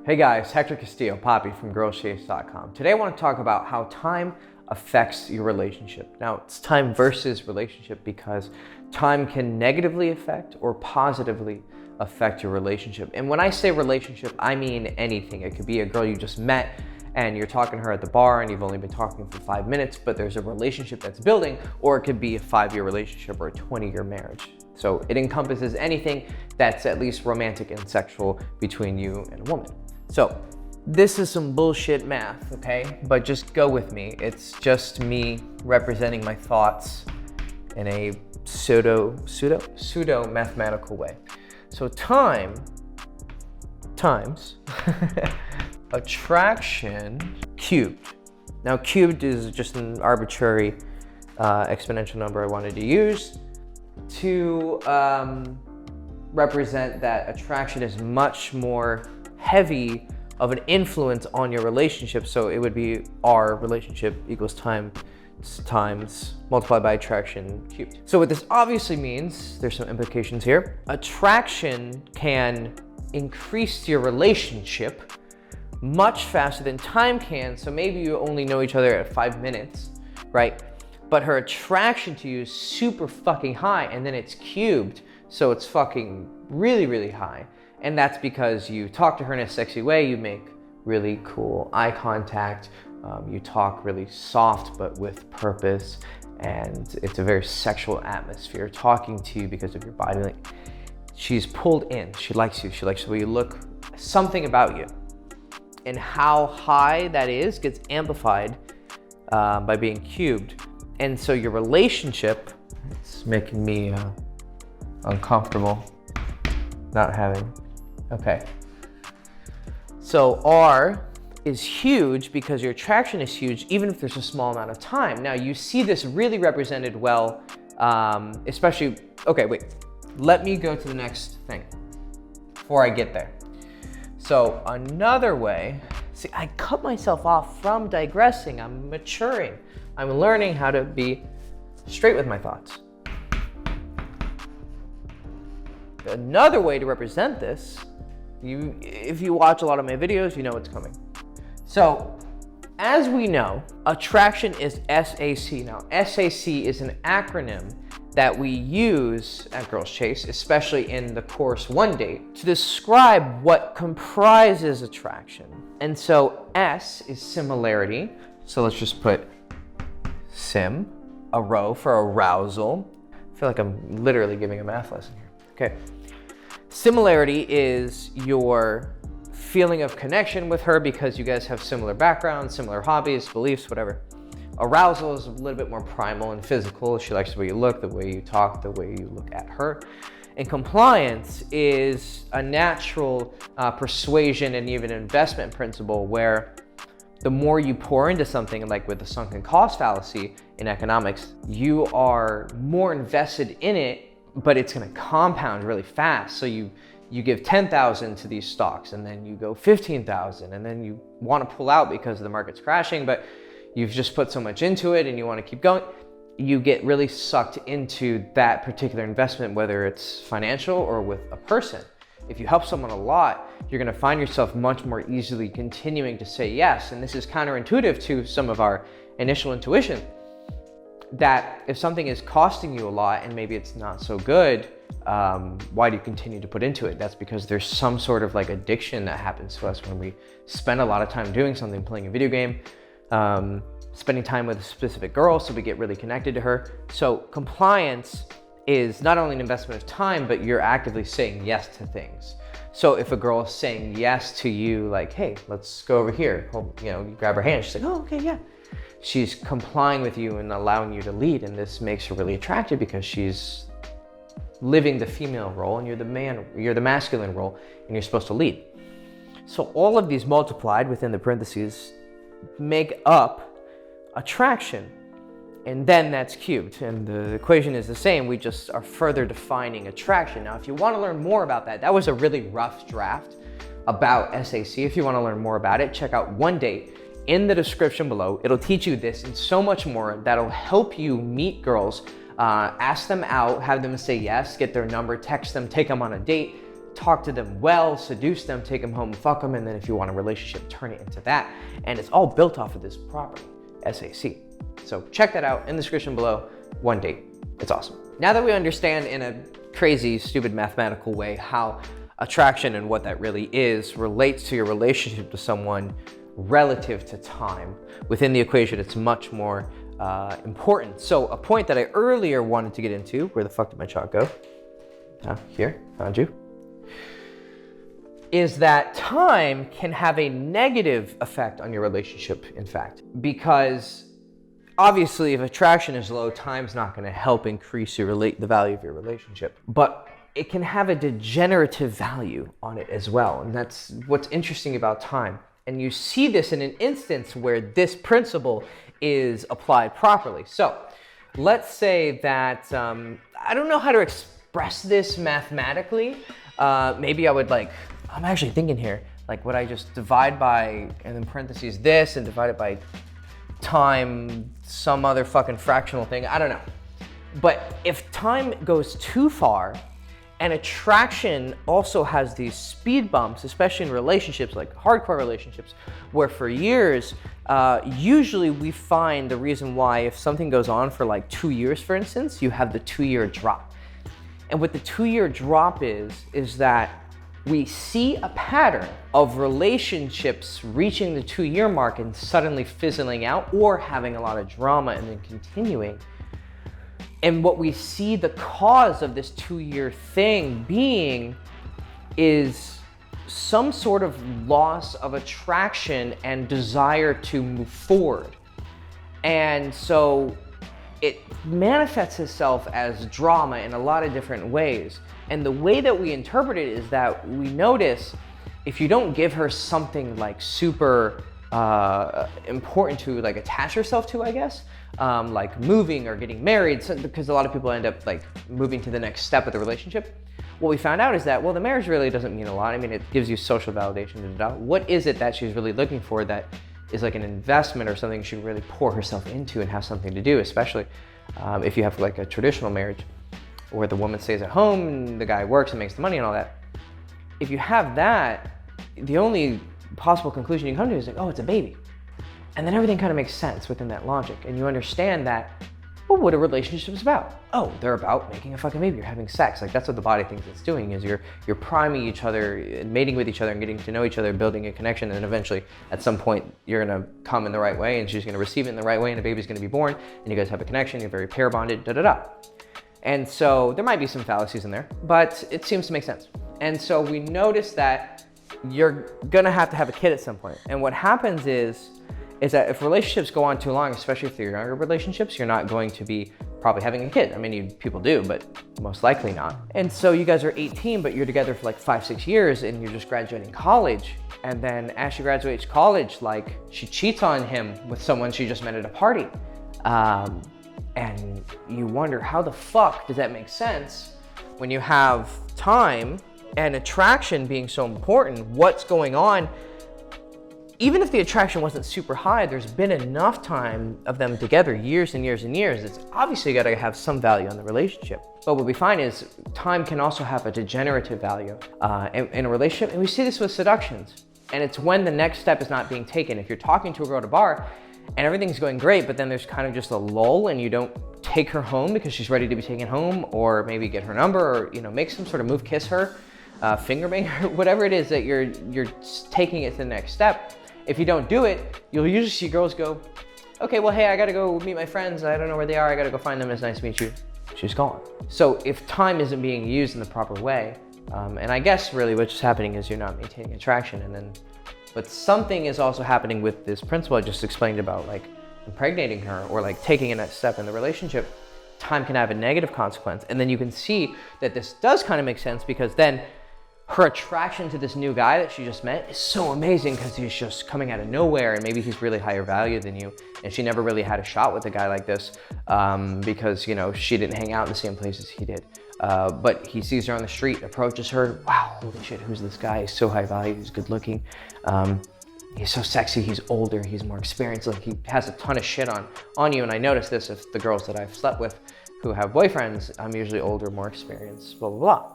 Hey guys, Hector Castillo, Poppy from girlschase.com. Today I want to talk about how time affects your relationship. Now, it's time versus relationship because time can negatively affect or positively affect your relationship. And when I say relationship, I mean anything. It could be a girl you just met and you're talking to her at the bar and you've only been talking for 5 minutes, but there's a relationship that's building, or it could be a 5-year relationship or a 20-year marriage. So it encompasses anything that's at least romantic and sexual between you and a woman. So this is some bullshit math, okay? But just go with me. It's just me representing my thoughts in a pseudo mathematical way. So time times attraction cubed. Now cubed is just an arbitrary exponential number I wanted to use to represent that attraction is much more heavy of an influence on your relationship. So it would be our relationship equals time times multiplied by attraction cubed. So what this obviously means, there's some implications here. Attraction can increase your relationship much faster than time can. So maybe you only know each other at 5 minutes, right? But her attraction to you is super fucking high, and then it's cubed. So it's fucking really, really high. And that's because you talk to her in a sexy way, you make really cool eye contact, you talk really soft but with purpose, and it's a very sexual atmosphere talking to you because of your body. Like, she's pulled in, she likes you, she likes the way you look, something about you. And how high that is gets amplified by being cubed. And so your relationship, it's making me uncomfortable not having. Okay, so R is huge because your attraction is huge, even if there's a small amount of time. Now you see this really represented well, especially, okay, wait, let me go to the next thing before I get there. So another way, see, I cut myself off from digressing, I'm maturing, I'm learning how to be straight with my thoughts. Another way to represent this, if you watch a lot of my videos, you know what's coming. So, as we know, attraction is SAC. Now, SAC is an acronym that we use at Girls Chase, especially in the course One Date, to describe what comprises attraction. And so S is similarity. So let's just put sim, a row for arousal. I feel like I'm literally giving a math lesson here. Okay. Similarity is your feeling of connection with her because you guys have similar backgrounds, similar hobbies, beliefs, whatever. Arousal is a little bit more primal and physical. She likes the way you look, the way you talk, the way you look at her. And compliance is a natural persuasion and even investment principle where the more you pour into something, like with the sunken cost fallacy in economics, you are more invested in it, but it's gonna compound really fast. So you give 10,000 to these stocks and then you go 15,000 and then you wanna pull out because the market's crashing, but you've just put so much into it and you wanna keep going. You get really sucked into that particular investment, whether it's financial or with a person. If you help someone a lot, you're gonna find yourself much more easily continuing to say yes. And this is counterintuitive to some of our initial intuition, that if something is costing you a lot and maybe it's not so good, why do you continue to put into it? That's because there's some sort of like addiction that happens to us when we spend a lot of time doing something, playing a video game, spending time with a specific girl, so we get really connected to her. So compliance is not only an investment of time, but you're actively saying yes to things. So if a girl is saying yes to you, like, hey, let's go over here, you grab her hand, she's like, oh, okay, yeah. She's complying with you and allowing you to lead, and this makes her really attractive because she's living the female role and you're the masculine role, and you're supposed to lead. So all of these multiplied within the parentheses make up attraction, and then that's cubed, and the equation is the same. We just are further defining attraction. Now, if you want to learn more about that was a really rough draft about SAC. If you want to learn more about it, check out One Date in the description below. It'll teach you this and so much more that'll help you meet girls, ask them out, have them say yes, get their number, text them, take them on a date, talk to them well, seduce them, take them home, fuck them, and then if you want a relationship, turn it into that. And it's all built off of this property, SAC. So check that out in the description below. One date. It's awesome. Now that we understand in a crazy, stupid mathematical way how attraction and what that really is relates to your relationship to someone relative to time, within the equation, it's much more important. So a point that I earlier wanted to get into, where the fuck did my chalk go? Here, found you. Is that time can have a negative effect on your relationship, in fact, because obviously if attraction is low, time's not going to help increase the value of your relationship, but it can have a degenerative value on it as well. And that's what's interesting about time. And you see this in an instance where this principle is applied properly. So let's say that, I don't know how to express this mathematically. Maybe I would I'm actually thinking here, would I just divide by, and then parentheses this, and divide it by time, some other fucking fractional thing, I don't know. But if time goes too far, and attraction also has these speed bumps, especially in relationships, like hardcore relationships, where for years, usually we find the reason why if something goes on for 2 years, for instance, you have the 2-year drop. And what the 2-year drop is that we see a pattern of relationships reaching the 2-year mark and suddenly fizzling out or having a lot of drama and then continuing. And what we see the cause of this 2-year thing being is some sort of loss of attraction and desire to move forward. And so it manifests itself as drama in a lot of different ways. And the way that we interpret it is that we notice if you don't give her something super important to attach yourself to, I guess, like moving or getting married, because a lot of people end up moving to the next step of the relationship. What we found out is that, well, the marriage really doesn't mean a lot. I mean, it gives you social validation. What is it that she's really looking for that is an investment or something she can really pour herself into and have something to do, especially if you have a traditional marriage where the woman stays at home and the guy works and makes the money and all that. If you have that, the only possible conclusion you can come to is oh, it's a baby. And then everything kind of makes sense within that logic. And you understand that, well, what a relationship is about. Oh, they're about making a fucking baby. You're having sex. That's what the body thinks it's doing, is you're priming each other, mating with each other and getting to know each other, building a connection. And then eventually at some point you're going to come in the right way and she's going to receive it in the right way and the baby's going to be born and you guys have a connection. You're very pair bonded, And so there might be some fallacies in there, but it seems to make sense. And so we notice that you're gonna have to have a kid at some point. And what happens is that if relationships go on too long, especially if they're younger relationships, you're not going to be probably having a kid. I mean, people do, but most likely not. And so you guys are 18, but you're together for 5-6 years and you're just graduating college. And then as she graduates college, she cheats on him with someone she just met at a party. And you wonder, how the fuck does that make sense when you have time and attraction being so important? What's going on? Even if the attraction wasn't super high, there's been enough time of them together, years and years and years. It's obviously got to have some value on the relationship. But what we find is time can also have a degenerative value in a relationship. And we see this with seductions. And it's when the next step is not being taken. If you're talking to a girl at a bar and everything's going great, but then there's kind of just a lull and you don't take her home because she's ready to be taken home, or maybe get her number, or make some sort of move, kiss her, finger bang her, whatever it is that you're taking it to the next step. If you don't do it, you'll usually see girls go, okay, well, hey, I gotta go meet my friends. I don't know where they are. I gotta go find them. It's nice to meet you. She's gone. So if time isn't being used in the proper way, and I guess really what's just happening is you're not maintaining attraction, but something is also happening with this principle I just explained about impregnating her or taking a next step in the relationship. Time can have a negative consequence. And then you can see that this does kind of make sense, because then her attraction to this new guy that she just met is so amazing because he's just coming out of nowhere, and maybe he's really higher value than you. And she never really had a shot with a guy like this because, she didn't hang out in the same places he did. But he sees her on the street, approaches her. Wow, holy shit, who's this guy? He's so high value, he's good looking. He's so sexy, he's older, he's more experienced. He has a ton of shit on you. And I notice this with the girls that I've slept with who have boyfriends. I'm usually older, more experienced, blah, blah, blah.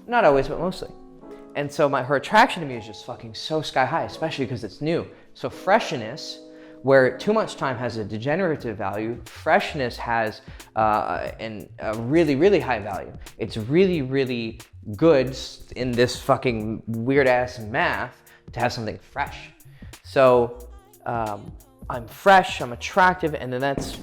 Not always, but mostly. And so her attraction to me is just fucking so sky high, especially because it's new. So freshness, where too much time has a degenerative value, freshness has a really, really high value. It's really, really good in this fucking weird ass math to have something fresh. So I'm fresh, I'm attractive, and then that's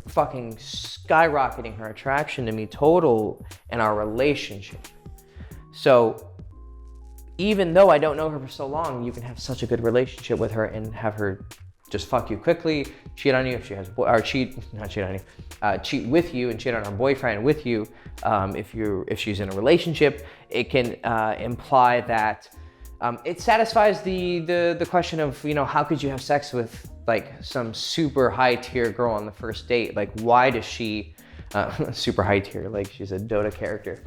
fucking skyrocketing her attraction to me total in our relationship. So even though I don't know her for so long, you can have such a good relationship with her and have her just fuck you quickly, cheat on you if she has, or cheat with you and cheat on her boyfriend with you. If she's in a relationship, it can imply that it satisfies the question of, you know, how could you have sex with like some super high tier girl on the first date? Like, why does she super high tier, like she's a Dota character.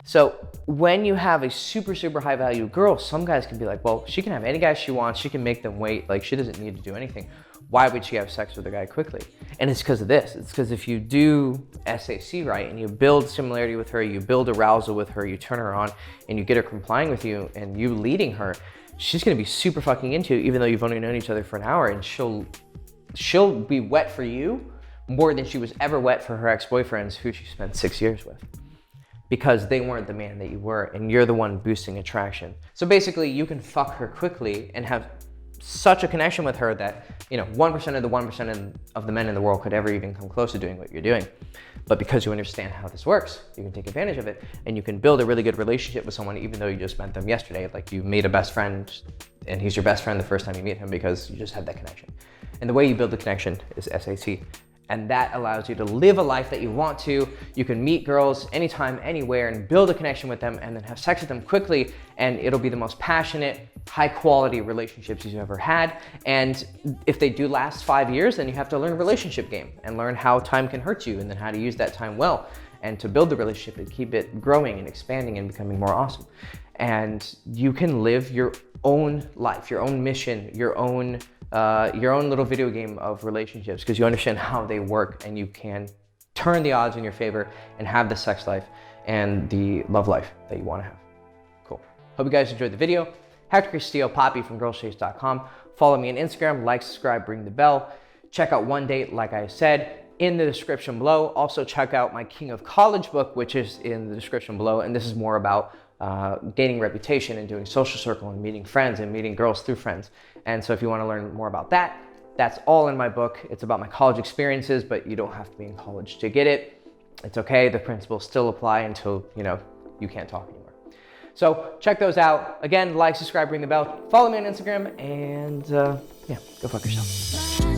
So when you have a super, super high value girl, some guys can be like, well, she can have any guy she wants. She can make them wait. Like, she doesn't need to do anything. Why would she have sex with a guy quickly? And it's because of this. It's because if you do SAC right and you build similarity with her, you build arousal with her, you turn her on and you get her complying with you and you leading her, she's gonna be super fucking into you, even though you've only known each other for an hour, and she'll be wet for you more than she was ever wet for her ex-boyfriends who she spent 6 years with, because they weren't the man that you were, and you're the one boosting attraction. So basically, you can fuck her quickly and have such a connection with her that, you know, 1% of the 1% of the men in the world could ever even come close to doing what you're doing. But because you understand how this works, you can take advantage of it, and you can build a really good relationship with someone even though you just met them yesterday. Like, you made a best friend and he's your best friend the first time you meet him because you just have that connection. And the way you build the connection is SAC. And that allows you to live a life that you want to. You can meet girls anytime, anywhere, and build a connection with them and then have sex with them quickly, and it'll be the most passionate, high quality relationships you've ever had. And if they do last 5 years, then you have to learn a relationship game and learn how time can hurt you and then how to use that time well and to build the relationship and keep it growing and expanding and becoming more awesome. And you can live your own life, your own mission, your own little video game of relationships, because you understand how they work and you can turn the odds in your favor and have the sex life and the love life that you want to have. Cool. Hope you guys enjoyed the video. Hector Castillo, Poppy from girlschase.com. Follow me on Instagram, like, subscribe, ring the bell. Check out One Date, like I said, in the description below. Also check out my King of College book, which is in the description below. And this is more about gaining reputation and doing social circle and meeting friends and meeting girls through friends. And so if you want to learn more about that, that's all in my book. It's about my college experiences, but you don't have to be in college to get it. It's okay. The principles still apply until, you know, you can't talk anymore. So check those out. Again, like, subscribe, ring the bell. Follow me on Instagram, and yeah, go fuck yourself.